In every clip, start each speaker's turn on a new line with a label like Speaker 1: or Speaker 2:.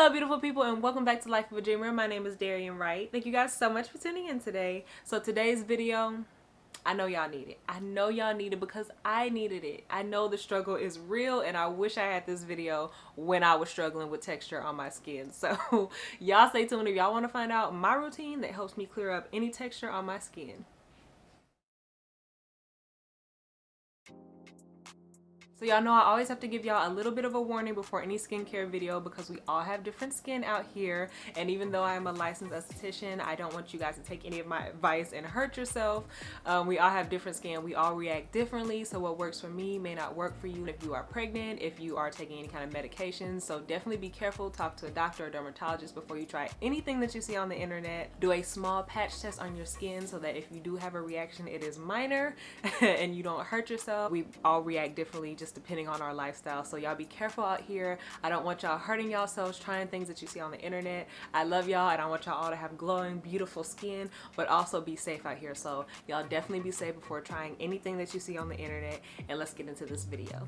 Speaker 1: Hello beautiful people and welcome back to Life of a Dreamer. My name is Darian Wright. Thank you guys so much for tuning in today. So today's video, I know y'all need it. I know y'all need it because I needed it. I know the struggle is real and I wish I had this video when I was struggling with texture on my skin. So y'all stay tuned if y'all want to find out my routine that helps me clear up any texture on my skin. So y'all know I always have to give y'all a little bit of a warning before any skincare video because we all have different skin out here, and even though I am a licensed esthetician, I don't want you guys to take any of my advice and hurt yourself. We all have different skin, we all react differently, so what works for me may not work for you if you are pregnant, if you are taking any kind of medication. So definitely be careful, talk to a doctor or dermatologist before you try anything that you see on the internet. Do a small patch test on your skin so that if you do have a reaction, it is minor and you don't hurt yourself. We all react differently just depending on our lifestyle, so y'all be careful out here. I don't want y'all hurting yourselves trying things that you see on the internet. I love y'all and I want y'all all to have glowing, beautiful skin, but also be safe out here. So y'all definitely be safe before trying anything that you see on the internet, and let's get into this video.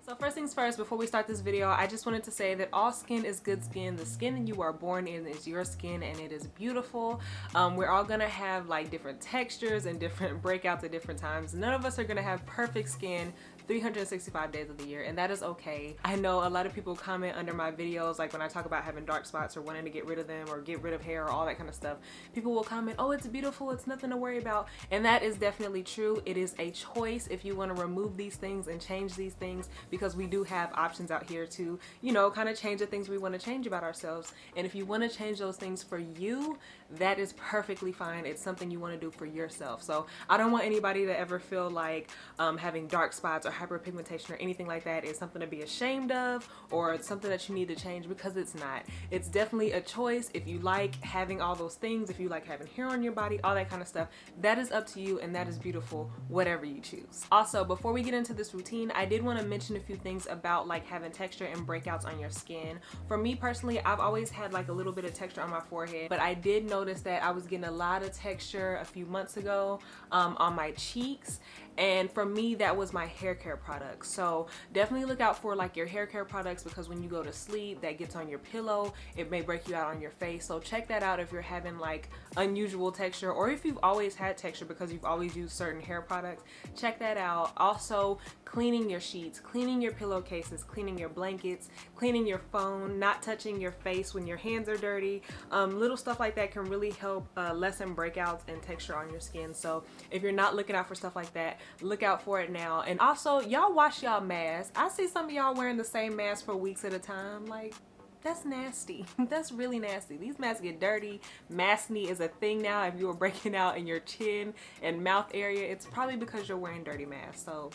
Speaker 1: So first things first, before we start this video, I just wanted to say that all skin is good skin. The skin that you are born in is your skin and it is beautiful. We're all gonna have like different textures and different breakouts at different times. None of us are gonna have perfect skin 365 days of the year, and that is okay. I know a lot of people comment under my videos, like when I talk about having dark spots or wanting to get rid of them or get rid of hair or all that kind of stuff. People will comment, oh, it's beautiful, it's nothing to worry about. And that is definitely true. It is a choice if you want to remove these things and change these things, because we do have options out here to, you know, kind of change the things we want to change about ourselves. And if you want to change those things for you, that is perfectly fine. It's something you want to do for yourself. So I don't want anybody to ever feel like having dark spots or hyperpigmentation or anything like that is something to be ashamed of or it's something that you need to change, because it's not. It's definitely a choice. If you like having all those things, if you like having hair on your body, all that kind of stuff, that is up to you and that is beautiful, whatever you choose. Also, before we get into this routine, I did want to mention a few things about like having texture and breakouts on your skin. For me personally, I've always had like a little bit of texture on my forehead, but I did notice that I was getting a lot of texture a few months ago on my cheeks. And for me, that was my hair care products. So definitely look out for like your hair care products, because when you go to sleep, that gets on your pillow. It may break you out on your face. So check that out if you're having like unusual texture, or if you've always had texture because you've always used certain hair products. Check that out. Also, cleaning your sheets, cleaning your pillowcases, cleaning your blankets, cleaning your phone, not touching your face when your hands are dirty. Little stuff like that can really help lessen breakouts and texture on your skin. So if you're not looking out for stuff like that, look out for it now. And also, y'all wash y'all masks. I see some of y'all wearing the same mask for weeks at a time. Like, that's nasty. That's really nasty. These masks get dirty. Maskne is a thing now. If you were breaking out in your chin and mouth area, it's probably because you're wearing dirty masks. So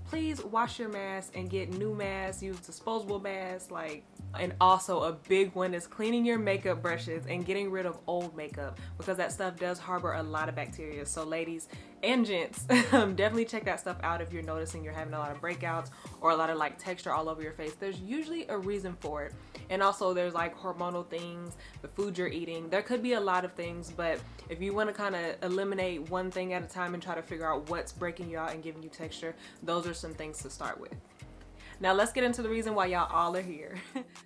Speaker 1: please wash your mask and get new masks. Use disposable masks. And also a big one is cleaning your makeup brushes and getting rid of old makeup, because that stuff does harbor a lot of bacteria. So ladies and gents, definitely check that stuff out if you're noticing you're having a lot of breakouts or a lot of like texture all over your face. There's usually a reason for it. And also there's like hormonal things, the food you're eating. There could be a lot of things, but if you want to kind of eliminate one thing at a time and try to figure out what's breaking you out and giving you texture, those are some things to start with. Now let's get into the reason why y'all all are here.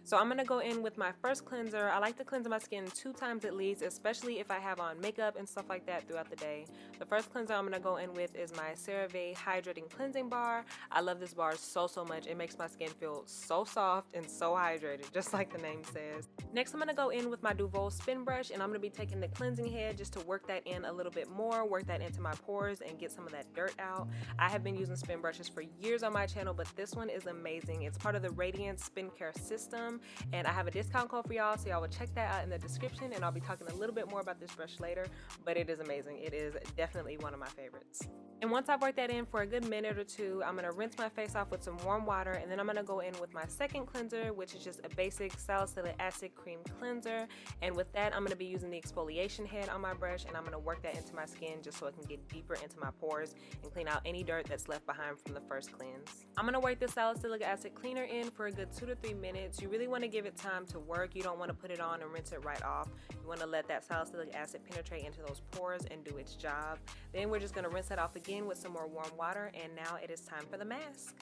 Speaker 1: So I'm gonna go in with my first cleanser. I like to cleanse my skin 2 times at least, especially if I have on makeup and stuff like that throughout the day. The first cleanser I'm gonna go in with is my CeraVe Hydrating Cleansing Bar. I love this bar so much. It makes my skin feel so soft and so hydrated, just like the name says. Next, I'm gonna go in with my Duvolle spin brush, and I'm gonna be taking the cleansing head just to work that in a little bit more, work that into my pores and get some of that dirt out. I have been using spin brushes for years on my channel, but this one is amazing. It's part of the Radiant Spin Care system, and I have a discount code for y'all, so y'all will check that out in the description, and I'll be talking a little bit more about this brush later, but it is amazing. It is definitely one of my favorites. And once I've worked that in for a good minute or two, I'm going to rinse my face off with some warm water, and then I'm going to go in with my second cleanser, which is just a basic Salicylic acid cream cleanser. And with that, I'm going to be using the exfoliation head on my brush, and I'm going to work that into my skin just so it can get deeper into my pores and clean out any dirt that's left behind from the first cleanse. I'm going to work the Salicylic acid cleaner in for a good 2 to 3 minutes. You really want to give it time to work. You don't want to put it on and rinse it right off. You want to let that salicylic acid penetrate into those pores and do its job. Then we're just going to rinse that off again with some more warm water, and now it is time for the mask.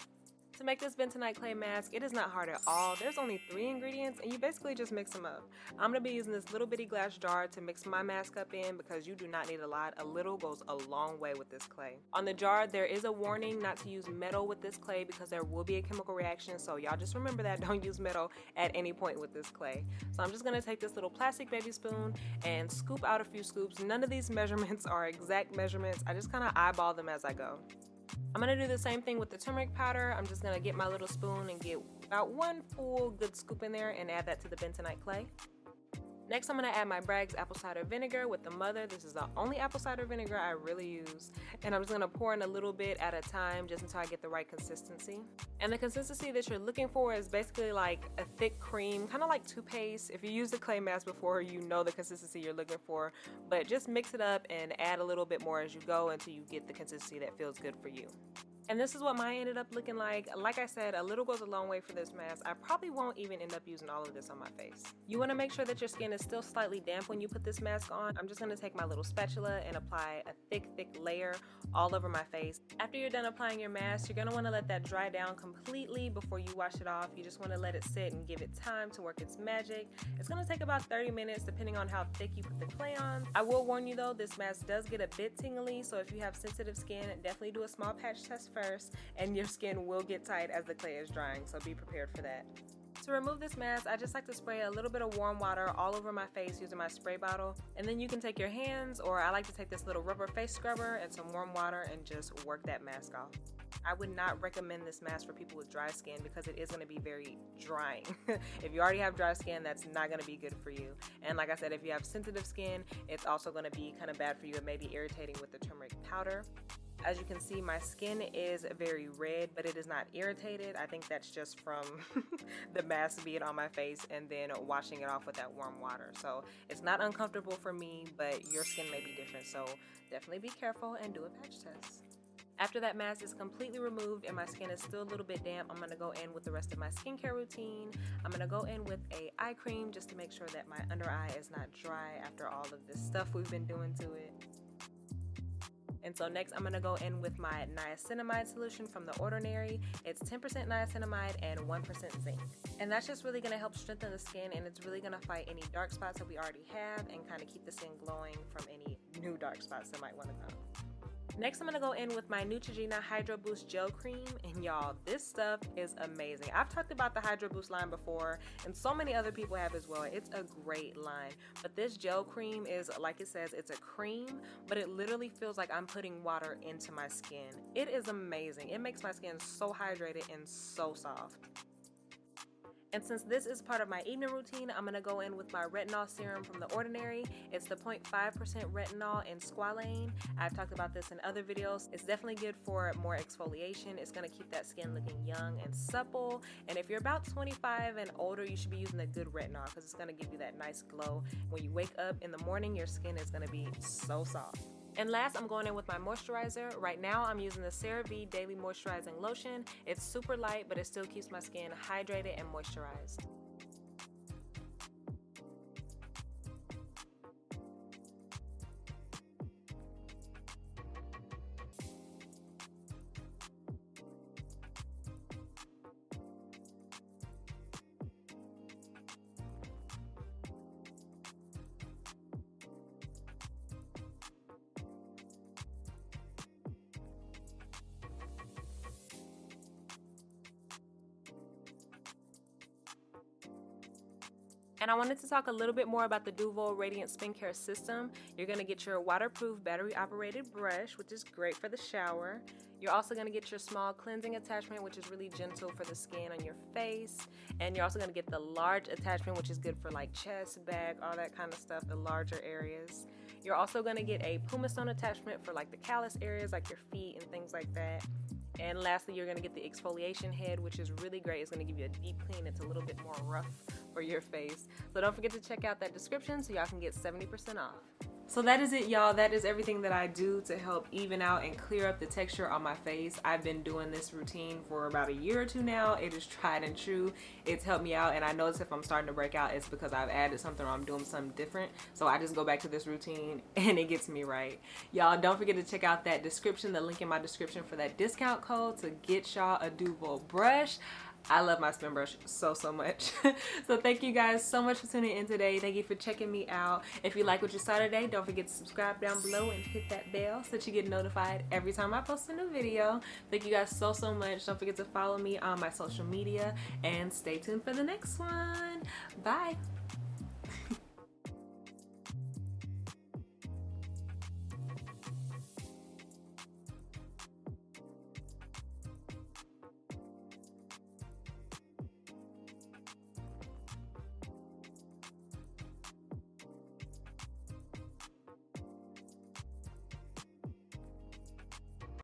Speaker 1: To make this bentonite clay mask, it is not hard at all. There's only 3 ingredients and you basically just mix them up. I'm going to be using this little bitty glass jar to mix my mask up in because you do not need a lot. A little goes a long way with this clay. On the jar, there is a warning not to use metal with this clay because there will be a chemical reaction, so y'all just remember that. Don't use metal at any point with this clay. So I'm just going to take this little plastic baby spoon and scoop out a few scoops. None of these measurements are exact measurements. I just kind of eyeball them as I go. I'm going to do the same thing with the turmeric powder. I'm just going to get my little spoon and get about 1 full good scoop in there and add that to the bentonite clay. Next, I'm going to add my Bragg's apple cider vinegar with the mother. This is the only apple cider vinegar I really use. And I'm just going to pour in a little bit at a time just until I get the right consistency. And the consistency that you're looking for is basically like a thick cream, kind of like toothpaste. If you used the clay mask before, you know the consistency you're looking for. But just mix it up and add a little bit more as you go until you get the consistency that feels good for you. And this is what mine ended up looking like. Like I said, a little goes a long way for this mask. I probably won't even end up using all of this on my face. You want to make sure that your skin is still slightly damp when you put this mask on. I'm just going to take my little spatula and apply a thick layer all over my face. After you're done applying your mask, you're going to want to let that dry down completely before you wash it off. You just want to let it sit and give it time to work its magic. It's going to take about 30 minutes depending on how thick you put the clay on. I will warn you though, this mask does get a bit tingly, so if you have sensitive skin, definitely do a small patch test first, and your skin will get tight as the clay is drying, so be prepared for that. To remove this mask, I just like to spray a little bit of warm water all over my face using my spray bottle, and then you can take your hands, or I like to take this little rubber face scrubber and some warm water and just work that mask off. I would not recommend this mask for people with dry skin because it is going to be very drying. If you already have dry skin, that's not going to be good for you. And like I said, if you have sensitive skin, it's also going to be kind of bad for you. It may be irritating with the turmeric powder. As you can see, my skin is very red, but it is not irritated. I think that's just from the mask being on my face and then washing it off with that warm water. So it's not uncomfortable for me, but your skin may be different. So definitely be careful and do a patch test. After that mask is completely removed and my skin is still a little bit damp, I'm going to go in with the rest of my skincare routine. I'm going to go in with a eye cream just to make sure that my under eye is not dry after all of this stuff we've been doing to it. And so next I'm going to go in with my niacinamide solution from The Ordinary. It's 10% niacinamide and 1% zinc. And that's just really going to help strengthen the skin, and it's really going to fight any dark spots that we already have and kind of keep the skin glowing from any new dark spots that might want to come. Next, I'm going to go in with my Neutrogena Hydro Boost Gel Cream, and y'all, this stuff is amazing. I've talked about the Hydro Boost line before, and so many other people have as well. It's a great line, but this gel cream is, like it says, it's a cream, but it literally feels like I'm putting water into my skin. It is amazing. It makes my skin so hydrated and so soft. And since this is part of my evening routine, I'm going to go in with my retinol serum from The Ordinary. It's the 0.5% retinol and squalane. I've talked about this in other videos. It's definitely good for more exfoliation. It's going to keep that skin looking young and supple. And if you're about 25 and older, you should be using a good retinol because it's going to give you that nice glow. When you wake up in the morning, your skin is going to be so soft. And last, I'm going in with my moisturizer. Right now, I'm using the CeraVe Daily Moisturizing Lotion. It's super light, but it still keeps my skin hydrated and moisturized. And I wanted to talk a little bit more about the Duvolle Radiant Skincare System. You're going to get your waterproof battery-operated brush, which is great for the shower. You're also going to get your small cleansing attachment, which is really gentle for the skin on your face. And you're also going to get the large attachment, which is good for like chest, back, all that kind of stuff, the larger areas. You're also going to get a pumice stone attachment for like the callus areas, like your feet and things like that. And lastly, you're going to get the exfoliation head, which is really great. It's going to give you a deep clean. It's a little bit more rough for your face. So don't forget to check out that description so y'all can get 70% off. So that is it, y'all. That is everything that I do to help even out and clear up the texture on my face. I've been doing this routine for about a year or two now. It is tried and true. It's helped me out, and I notice if I'm starting to break out, it's because I've added something or I'm doing something different. So I just go back to this routine and it gets me right. Y'all, don't forget to check out that description, the link in my description for that discount code to get y'all a Duvolle brush. I love my spin brush so much. So thank you guys so much for tuning in today. Thank you for checking me out. If you like what you saw today, don't forget to subscribe down below and hit that bell so that you get notified every time I post a new video. Thank you guys so much. Don't forget to follow me on my social media and stay tuned for the next one. Bye.